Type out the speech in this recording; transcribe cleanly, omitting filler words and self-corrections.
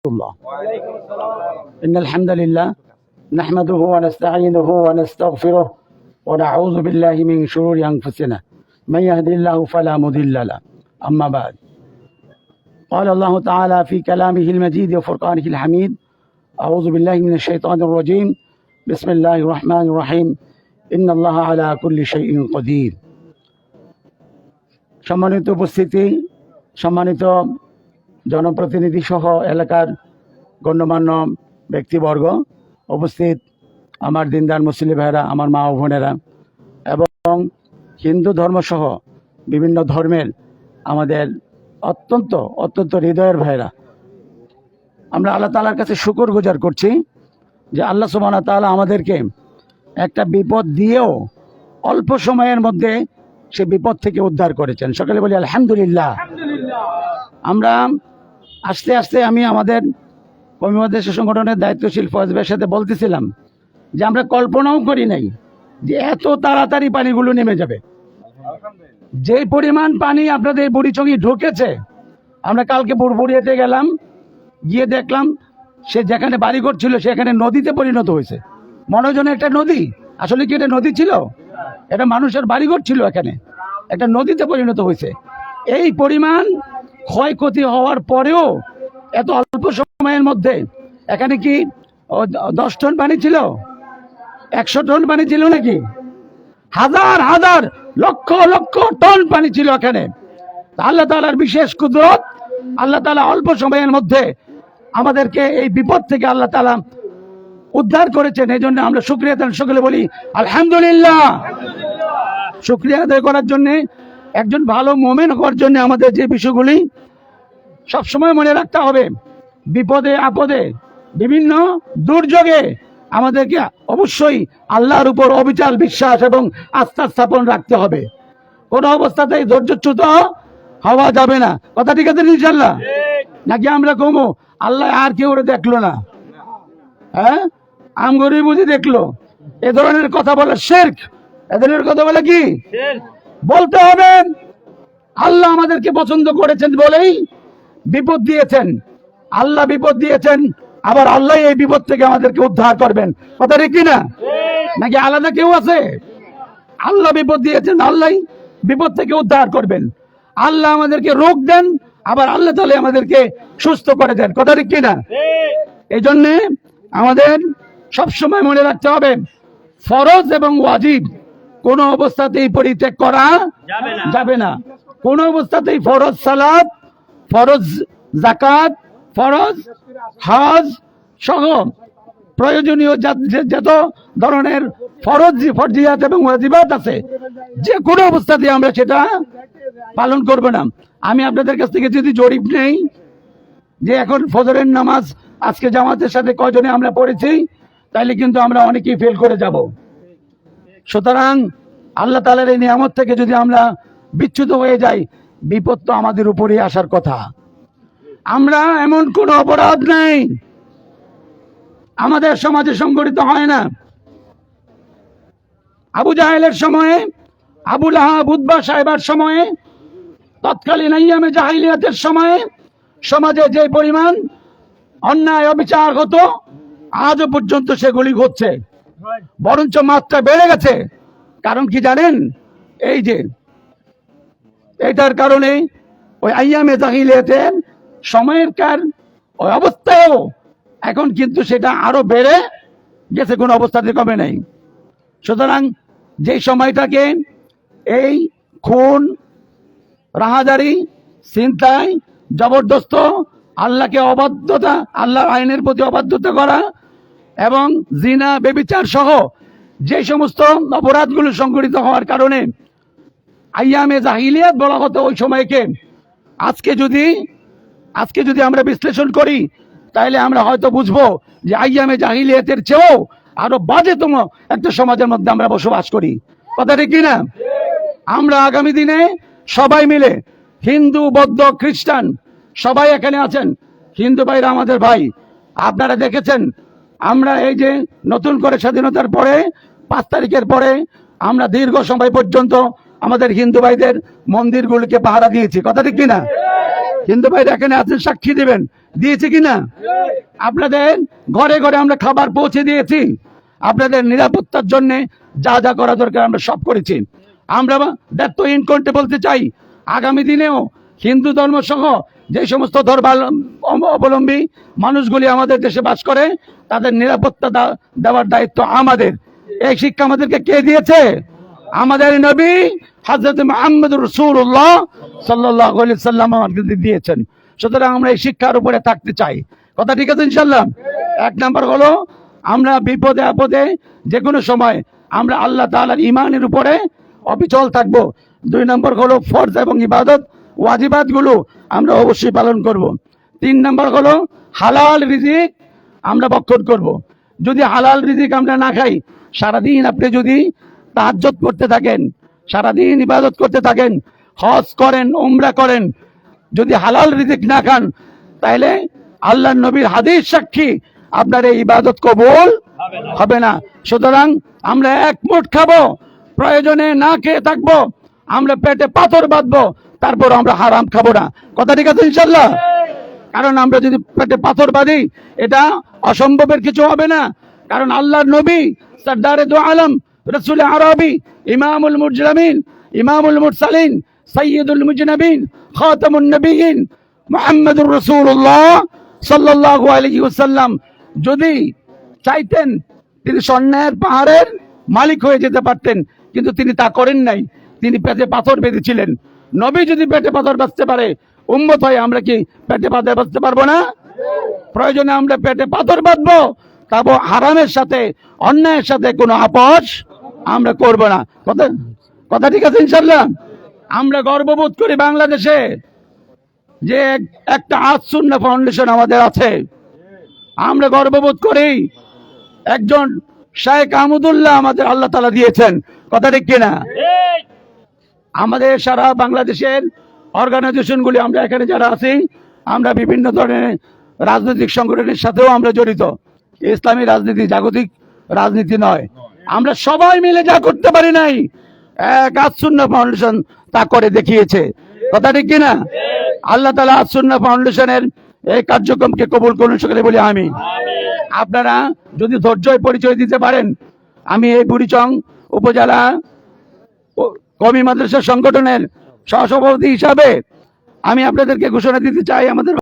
الله. إن الحمد لله نحمده ونستعينه ونستغفره ونعوذ بالله من شرور أنفسنا من يهدي الله فلا مضل له. أما بعد، قال الله تعالى في كلامه المجيد وفرقانه الحميد: أعوذ بالله من الشيطان الرجيم. بسم الله الرحمن الرحيم. إن الله على كل شيء قدير. সম্মানিত উপস্থিতি, সম্মানিত জনপ্রতিনিধি সহ এলাকার গণ্যমান্য ব্যক্তিবর্গ, উপস্থিত আমার দিনদার মুসলিম ভাইরা, আমার মা ও বোনেরা এবং হিন্দু ধর্ম সহ বিভিন্ন ধর্মের আমাদের অত্যন্ত অত্যন্ত হৃদয়ের ভাইরা, আমরা আল্লাহ তাআলার কাছে শুকর গুজার করছি যে আল্লাহ সুবহানাহু ওয়া তাআলা আমাদেরকে একটা বিপদ দিয়েও অল্প সময়ের মধ্যে সে বিপদ থেকে উদ্ধার করেছেন। সকালে বলি আলহামদুলিল্লাহ। আমরা আস্তে আস্তে আমি আমাদের কওমি সংগঠনের দায়িত্বশীল ফয়েজ ভাইয়ের সাথে বলতেছিলাম যে আমরা কল্পনাও করি নাই যে এত তাড়াতাড়ি পানিগুলো নেমে যাবে। যে পরিমাণ পানি আপনাদের বুড়িচঙ্গি ঢুকেছে, আমরা কালকে বুড়বুড়িয়াতে গেলাম, গিয়ে দেখলাম সে যেখানে বাড়িঘর ছিল সেখানে নদীতে পরিণত হয়েছে। মনে হয় যেন একটা নদী, আসলে কি এটা নদী ছিল? এটা মানুষের বাড়িঘর ছিল, এখানে একটা নদীতে পরিণত হয়েছে। এই পরিমাণ ক্ষয়ক্ষতি হওয়ার পরেও এত অল্প সময়ের মধ্যে এখানে কি 10 টন পানি ছিল? 100 টন পানি ছিল নাকি? হাজার হাজার লক্ষ লক্ষ টন পানি ছিল এখানে। আল্লাহ তাআলার বিশেষ কুদরত, আল্লাহ তাআলা অল্প সময়ের মধ্যে আমাদেরকে এই বিপদ থেকে আল্লাহ তাআলা উদ্ধার করেছেন। এই জন্য আমরা শুকরিয়া আদায় সকলে বলি আলহামদুলিল্লাহ। শুকরিয়া আদায় করার জন্য, একজন ভালো মুমিন হওয়ার জন্য আমাদের যে বিষয়গুলি সবসময় মনে রাখতে হবে, বিপদে আপদে বিভিন্ন দুর্যোগে আমাদেরকে অবশ্যই আল্লাহর উপর অবিচল বিশ্বাস এবং আস্থা স্থাপন রাখতে হবে। কোনো অবস্থাতেই ধৈর্যচ্যুত হওয়া যাবে না। কথা ঠিক আছে ইনশাআল্লাহ? নাকি আমরা কমো আল্লাহ আর কেউ দেখলো না, হ্যাঁ আমগরি বুঝি দেখলো, এ ধরনের কথা বলে শিরক। এ ধরনের কথা বলে কি বলতে হবে? আল্লাহ আমাদেরকে পছন্দ করেছেন বলেই বিপদ দিয়েছেন। আল্লাহ বিপদ দিয়েছেন, আবার আল্লাহ এই বিপদ থেকে আমাদেরকে উদ্ধার করবেন। কথা ঠিক কিনা? নাকি আলাদা কেউ আছে? আল্লাহ বিপদ দিয়েছেন, আল্লাহ বিপদ থেকে উদ্ধার করবেন। আল্লাহ আমাদেরকে রোগ দেন, আবার আল্লাহ তাআলা আমাদেরকে সুস্থ করে দেন। কথা ঠিক কিনা? এই জন্যে আমাদের সবসময় মনে রাখতে হবে, ফরজ এবং ওয়াজিব কোনো অবস্থাতেই পরিত্যাগ করা যাবে না। কোনো অবস্থাতেই ফরজ সালাত, ফরজ যাকাত, ফরজ হজ সহ প্রয়োজনীয় যত ধরনের ফরজিয়াত এবং ওয়াজিবাত আছে, যে কোনো অবস্থাতে আমরা সেটা পালন করব না। আমি আপনাদের কাছ থেকে যদি জরিপ নেই যে এখন ফজরের নামাজ আজকে জামাতের সাথে কয়জনে আমরা পড়েছি, তাইলে কিন্তু আমরা অনেকেই ফেল করে যাব। সুতরাং আল্লাহ তাআলার এই নিয়ামত থেকে যদি আমরা বিচ্যুত হয়ে যাই, বিপদ তো আমাদের উপরেই আসার কথা। আমরা এমন কোন অপরাধ নাই আমাদের সমাজে সংগঠিত হয় না। আবু জাহেলের সময়ে, আবু লাহাব, উতবা সাহেবের সময়ে, তৎকালীন আইয়ামে জাহিলিয়াতের সময়ে সমাজে যে পরিমাণ অন্যায় অবিচার হতো, আজও পর্যন্ত সেগুলি ঘটছে, বরঞ্চ মাত্রা বেড়ে গেছে। কারণ কি জানেন? এই যে এটার কারণে ওই আইয়ামে জাহিলিয়াতের সময়কার ওই অবস্থায়ও এখন কিন্তু সেটা আরো বেড়ে গেছে, কোনো অবস্থাতে কমে নাই। সুতরাং যে সময়টাকে এই খুন, রাহাজারি, ছিনতাই, জবরদস্ত, আল্লাহকে অবাধ্যতা, আল্লাহর আইনের প্রতি অবাধ্যতা করা এবং জিনা, ব্যভিচার সহ যে সমস্ত অপরাধগুলো সংঘটিত হওয়ার কারণে আইয়ামে জাহিলিয়াত বলা হতো ওই সময়কে, আজকে যদি আমরা বিশ্লেষণ করি, তাহলে আমরা হয়তো বুঝবো যে আইয়ামে জাহিলিয়াতের চেয়েও আরো বাজেতম একটা সমাজের মধ্যে আমরা বসবাস করি। কথা ঠিক কিনা? আমরা আগামী দিনে সবাই মিলে, হিন্দু, বৌদ্ধ, খ্রিস্টান সবাই এখানে আছেন, হিন্দু ভাইরা আমাদের ভাই। আপনারা দেখেছেন আমরা এই যে নতুন করে স্বাধীনতার পরে 5 তারিখের পরে আমরা দীর্ঘ সময় পর্যন্ত আমাদের হিন্দু ভাইদের মন্দিরগুলিকে পাহারা দিয়েছি। কথা ঠিক কিনা? হিন্দু ভাইরা এখানে আছেন, সাক্ষী দিবেন, দিয়েছে কিনা? আপনাদের ঘরে ঘরে আমরা খাবার পৌঁছে দিয়েছি, আপনাদের নিরাপত্তার জন্য যা যা করা দরকার আমরা সব করেছি। আমরা দ্যাট তো ইন করতে বলতে চাই, আগামী দিনেও হিন্দু ধর্ম সহ যে সমস্ত ধর্মাবলম্বী মানুষগুলি আমাদের দেশে বাস করে তাদের নিরাপত্তা দেওয়ার দায়িত্ব আমাদের। এই শিক্ষা আমাদেরকে কে দিয়েছে? আমাদের নবী হযরত মুহাম্মদ রাসূলুল্লাহ সাল্লাল্লাহু আলাইহি সাল্লাম আমাদেরকে দিয়েছেন। সুতরাং আমরা এই শিক্ষার উপরে থাকতে চাই। কথা ঠিক আছে ইনশাআল্লাহ? এক নাম্বার হলো আমরা বিপদে আপদে যে কোনো সময় আমরা আল্লাহ তাআলার ঈমানের উপরে অবিচল থাকব। দুই নম্বর হলো ফরজ এবং ইবাদত ওয়াজিবাত গুলো আমরা অবশ্যই পালন করব। তিন নম্বর হলো হালাল রিজিক আমরা ভক্ষণ করব। যদি হালাল রিজিক আমরা না খাই, সারাদিন আপনি যদি তাহাজ্জুদ করতে থাকেন, সারাদিন ইবাদত করতে থাকেন, হজ করেন, উমরা করেন, যদি হালাল রিজিক না খান তাহলে আল্লাহর নবীর হাদিস সাক্ষী আপনার এই ইবাদত কবুল হবে না। সুতরাং আমরা এক মুঠ খাবো, প্রয়োজনে না খেয়ে থাকবো, আমরা পেটে পাথর বাঁধবো, তারপর আমরা হারাম খাবো না। কথা ঠিক আছে ইনশাআল্লাহ? কারণ আমরা যদি পেটে পাথর বাঁধি এটা অসম্ভবের কিছু হবে না। কারণ আল্লাহর নবী সরদারে দু আলম রসুল আরবি ইমামুল মুজরিমিন ইমামুল মুরসালিন সৈয়দুল মুজনবিন খাতামুন নবিয়িন মুহাম্মদুর রাসূলুল্লাহ সাল্লাল্লাহু আলাইহি ওয়াসাল্লাম যদি চাইতেন তিনি স্বর্ণের পাহাড়ের মালিক হয়ে যেতে পারতেন, কিন্তু তিনি তা করেন নাই। তিনি পেটে পাথর বেঁধেছিলেন। নবী যদি পেটে পাথর বাঁচতে পারে, উম্মত হয়ে আমরা কি পেটে পাথর বাঁচতে পারবো না? প্রয়োজনে আমরা পেটে পাথর বাঁধবো, তারপর হারামের সাথে অন্যায়ের সাথে কোনো আপোষ আমরা করব না। কথা কথা ঠিক আছে ইনশাআল্লাহ? আমরা গর্ববোধ করি বাংলাদেশে যে একটা আজ সুন্নাহ ফাউন্ডেশন আমাদের আছে। আমরা গর্ববোধ করি একজন শেখ আহমদুল্লাহ আমাদের আল্লাহ তাআলা দিয়েছেন। কথা ঠিক কিনা? আমাদের সারা বাংলাদেশের অর্গানাইজেশনগুলি আমরা এখানে যারা আছি, আমরা বিভিন্ন ধরনের রাজনৈতিক সংগঠনের সাথেও আমরা জড়িত। ইসলামী রাজনীতি জাগতিক রাজনীতি নয়। আমরা সবাই মিলে যা করতে পারি নাই, এক আজ সুন্নাহ ফাউন্ডেশন তা করে দেখিয়েছে। কথা ঠিক কিনা? আল্লাহ তাআলা আজ সুন্নাহ ফাউন্ডেশনের এই কার্যক্রমকে কবুল করুন, সকলে বলি আমিন। আপনারা যদি ধৈর্যের পরিচয় দিতে পারেন, আমি এই বুড়িচং উপজেলা কওমি মাদ্রাসা সংগঠনের সহসভাপতি হিসাবে আমি আপনাদেরকে ঘোষণা দিতে চাই, আমাদের